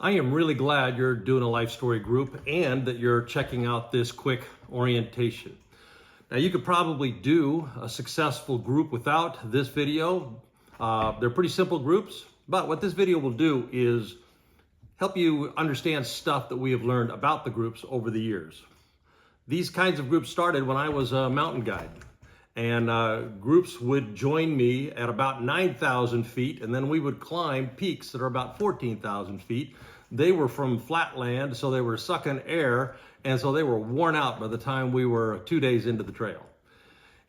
I am really glad you're doing a life story group and that you're checking out this quick orientation. Now, you could probably do a successful group without this video. They're pretty simple groups, but what this video will do is help you understand stuff that we have learned about the groups over the years. These kinds of groups started when I was a mountain guide, and groups would join me at about 9,000 feet, and then we would climb peaks that are about 14,000 feet. They were from flat land, so they were sucking air, and so they were worn out by the time we were 2 days into the trail.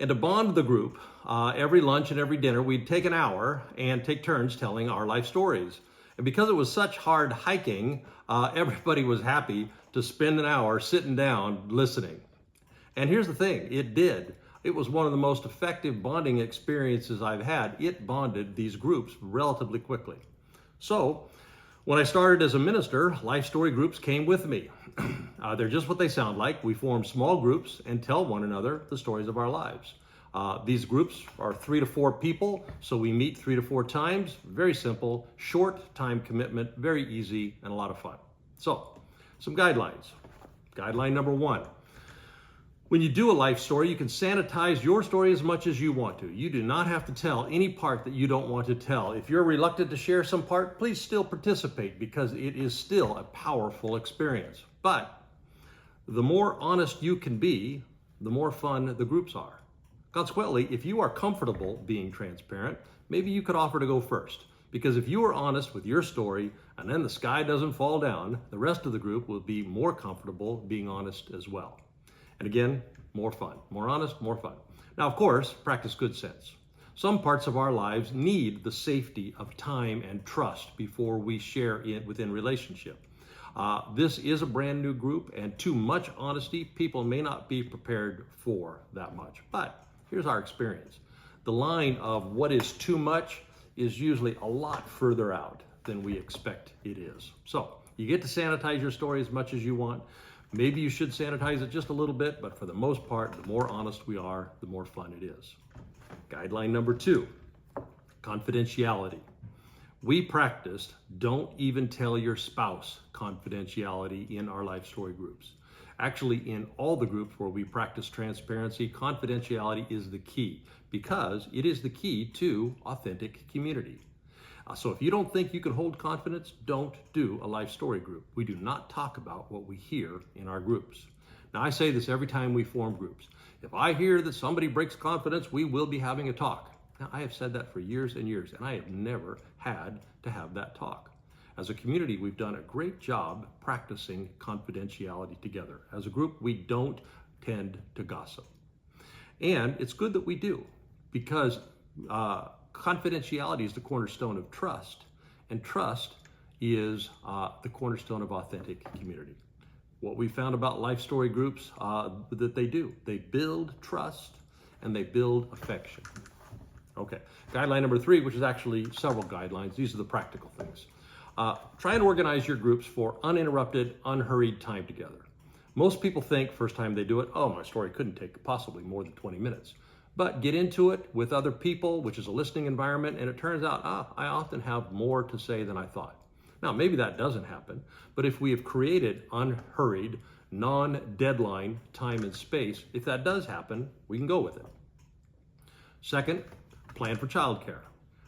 And to bond the group, every lunch and every dinner, we'd take an hour and take turns telling our life stories. And because it was such hard hiking, everybody was happy to spend an hour sitting down listening. And here's the thing, it did. It was one of the most effective bonding experiences I've had. It bonded these groups relatively quickly. So, when I started as a minister, life story groups came with me. They're just what they sound like. We form small groups and tell one another the stories of our lives. These groups are 3 to 4 people, so we meet 3 to 4 times. Very simple, short time commitment, very easy, and a lot of fun. So, some guidelines. Guideline number 1. When you do a life story, you can sanitize your story as much as you want to. You do not have to tell any part that you don't want to tell. If you're reluctant to share some part, please still participate because it is still a powerful experience. But the more honest you can be, the more fun the groups are. Consequently, if you are comfortable being transparent, maybe you could offer to go first. Because if you are honest with your story and then the sky doesn't fall down, the rest of the group will be more comfortable being honest as well. And again, more fun. More honest, more fun. Now, of course, practice good sense. Some parts of our lives need the safety of time and trust before we share it within relationship. This is a brand new group, and too much honesty, people may not be prepared for that much. But here's our experience. The line of what is too much is usually a lot further out than we expect it is. So you get to sanitize your story as much as you want. Maybe you should sanitize it just a little bit, but for the most part, the more honest we are, the more fun it is. Guideline number 2, confidentiality. We practiced don't even tell your spouse confidentiality in our life story groups. Actually, in all the groups where we practice transparency, confidentiality is the key because it is the key to authentic community. So if you don't think you can hold confidence, don't do a life story group. We do not talk about what we hear in our groups. Now, I say this every time we form groups. If I hear that somebody breaks confidence, we will be having a talk. Now, I have said that for years and years, and I have never had to have that talk. As a community, we've done a great job practicing confidentiality together. As a group, we don't tend to gossip. And it's good that we do because confidentiality is the cornerstone of trust, and trust is the cornerstone of authentic community. What we found about life story groups that they do, they build trust and they build affection. Okay, guideline number 3, which is actually several guidelines. These are the practical things. Try and organize your groups for uninterrupted, unhurried time together. Most people think first time they do it, oh, my story couldn't take possibly more than 20 minutes. But get into it with other people, which is a listening environment, and it turns out, I often have more to say than I thought. Now, maybe that doesn't happen, but if we have created unhurried, non-deadline time and space, if that does happen, we can go with it. Second, plan for childcare.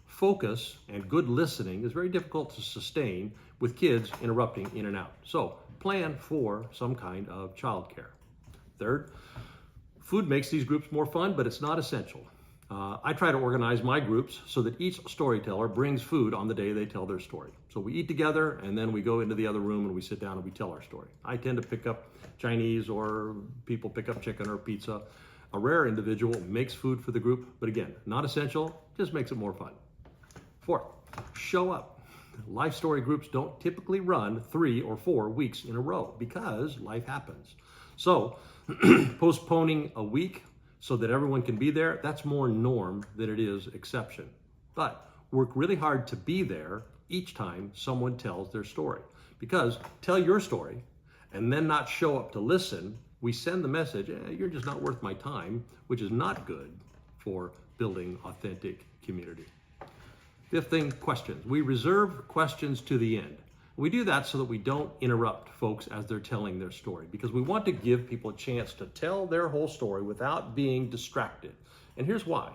Focus and good listening is very difficult to sustain with kids interrupting in and out. So plan for some kind of childcare. Third, food makes these groups more fun, but it's not essential. I try to organize my groups so that each storyteller brings food on the day they tell their story. So we eat together and then we go into the other room and we sit down and we tell our story. I tend to pick up Chinese or people pick up chicken or pizza. A rare individual makes food for the group, but again, not essential, just makes it more fun. Fourth, show up. Life story groups don't typically run 3 or 4 weeks in a row because life happens. So postponing a week so that everyone can be there, that's more norm than it is exception. But work really hard to be there each time someone tells their story. Because tell your story and then not show up to listen, we send the message, you're just not worth my time, which is not good for building authentic community. Fifth thing, questions. We reserve questions to the end. We do that so that we don't interrupt folks as they're telling their story, because we want to give people a chance to tell their whole story without being distracted. And here's why.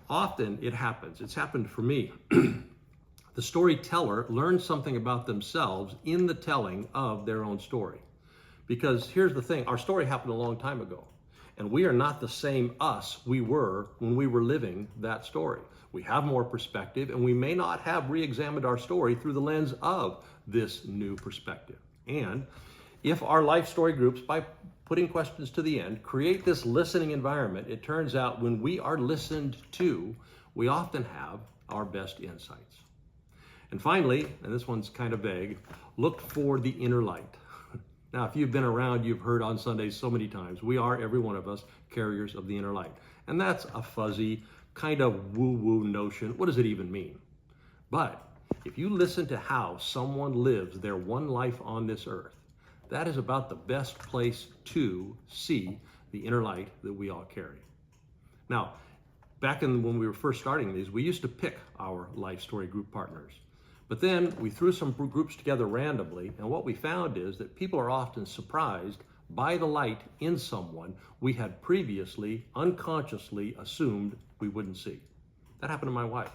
Often it happens. It's happened for me. The storyteller learns something about themselves in the telling of their own story. Because here's the thing, our story happened a long time ago, and we are not the same us we were when we were living that story. We have more perspective, and we may not have re-examined our story through the lens of this new perspective. And if our life story groups, by putting questions to the end, create this listening environment, it turns out when we are listened to, we often have our best insights. And finally, and this one's kind of vague, look for the inner light. Now, if you've been around, you've heard on Sundays so many times, we are, every one of us, carriers of the inner light. And that's a fuzzy, kind of woo-woo notion. What does it even mean? But if you listen to how someone lives their one life on this earth, that is about the best place to see the inner light that we all carry. Now, back when we were first starting these, we used to pick our life story group partners. But then we threw some groups together randomly, and what we found is that people are often surprised by the light in someone we had previously unconsciously assumed we wouldn't see. That happened to my wife.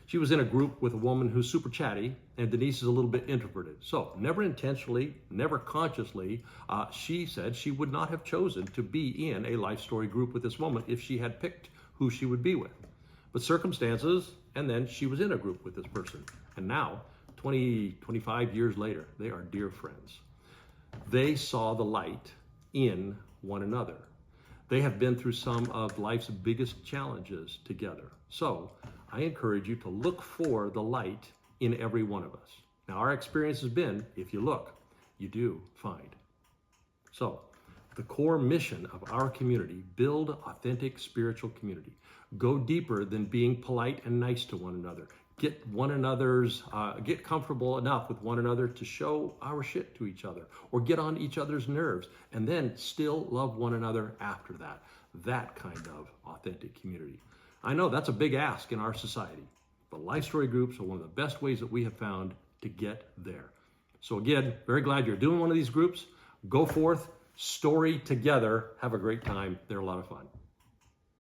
She was in a group with a woman who's super chatty, and Denise is a little bit introverted. So never intentionally, never consciously, she said she would not have chosen to be in a life story group with this woman if she had picked who she would be with. But circumstances, and then she was in a group with this person. And now, 25 years later, they are dear friends. They saw the light in one another. They have been through some of life's biggest challenges together. So I encourage you to look for the light in every one of us. Now, our experience has been, if you look, you do find. So the core mission of our community, build authentic spiritual community. Go deeper than being polite and nice to one another. Get comfortable enough with one another to show our shit to each other, or get on each other's nerves, and then still love one another after that. That kind of authentic community. I know that's a big ask in our society, but life story groups are one of the best ways that we have found to get there. So again, very glad you're doing one of these groups. Go forth, story together, have a great time. They're a lot of fun.